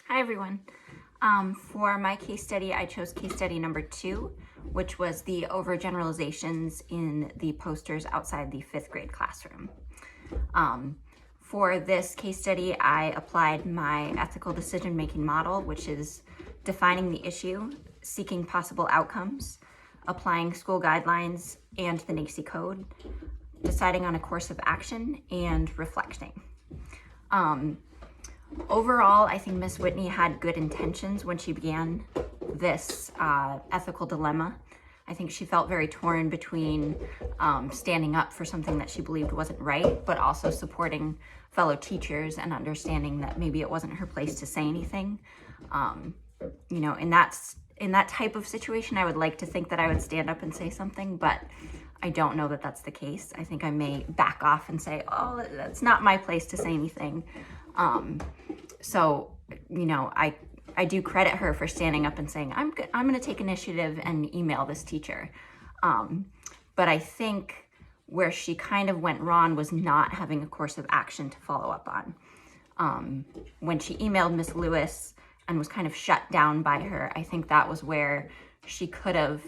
Hi everyone. For my case study, I chose case study number 2, which was the overgeneralizations in the posters outside the 5th grade classroom. For this case study, I applied my ethical decision-making model, which is defining the issue, seeking possible outcomes, applying school guidelines and the NAECE code, deciding on a course of action, and reflecting. Overall, I think Miss Whitney had good intentions when she began this ethical dilemma. I think she felt very torn between standing up for something that she believed wasn't right, but also supporting fellow teachers and understanding that maybe it wasn't her place to say anything. You know, in that type of situation, I would like to think that I would stand up and say something, but I don't know that that's the case. I think I may back off and say, oh, that's not my place to say anything. So, you know, I do credit her for standing up and saying, I'm going to take initiative and email this teacher. But I think where she kind of went wrong was not having a course of action to follow up on. When she emailed Miss Lewis and was kind of shut down by her, I think that was where she could have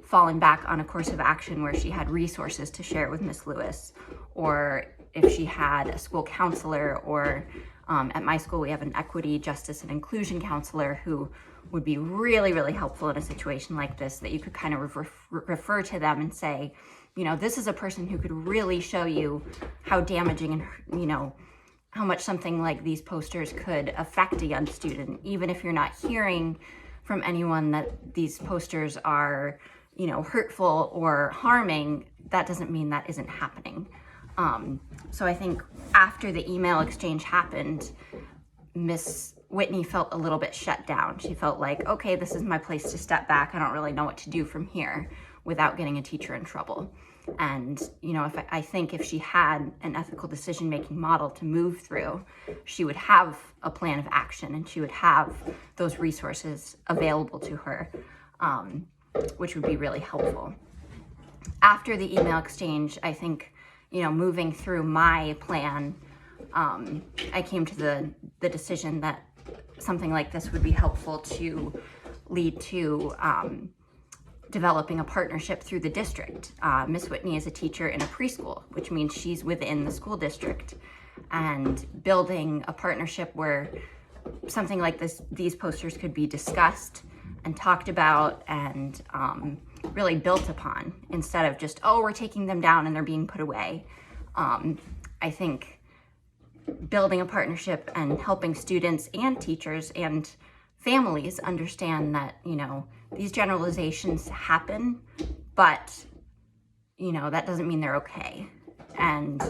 fallen back on a course of action where she had resources to share with Miss Lewis, or if she had a school counselor, or at my school we have an equity, justice, and inclusion counselor who would be really, really helpful in a situation like this, that you could kind of refer to them and say, you know, this is a person who could really show you how damaging and, you know, how much something like these posters could affect a young student, even if you're not hearing from anyone that these posters are, you know, hurtful or harming. That doesn't mean that isn't happening. So I think after the email exchange happened, Miss Whitney felt a little bit shut down. She felt like, okay, this is my place to step back. I don't really know what to do from here without getting a teacher in trouble. And, you know, I think if she had an ethical decision-making model to move through, she would have a plan of action and she would have those resources available to her, which would be really helpful. After the email exchange, I think, you know, moving through my plan, I came to the decision that something like this would be helpful to lead to developing a partnership through the district. Miss Whitney is a teacher in a preschool, which means she's within the school district, and building a partnership where something like these posters could be discussed and talked about and really built upon, instead of just, oh, we're taking them down and they're being put away. I think building a partnership and helping students and teachers and families understand that, you know, these generalizations happen, but, you know, that doesn't mean they're okay. And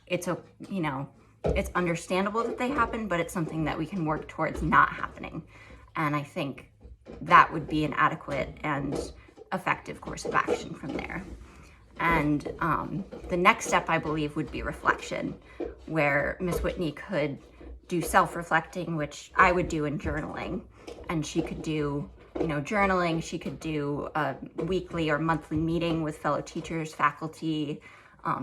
it's a, you know, it's understandable that they happen, but it's something that we can work towards not happening. And I think that would be an adequate and effective course of action from there. And the next step, I believe, would be reflection, where Miss Whitney could do self-reflecting, which I would do in journaling, and she could do, you know, journaling. She could do a weekly or monthly meeting with fellow teachers, faculty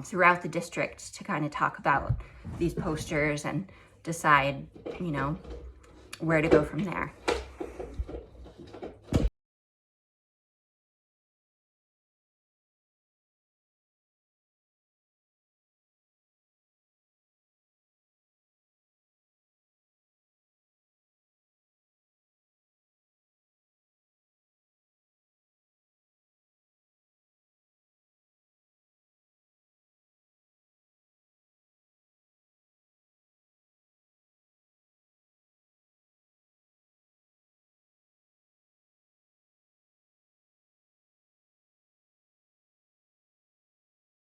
throughout the district to kind of talk about these posters and decide, you know, where to go from there.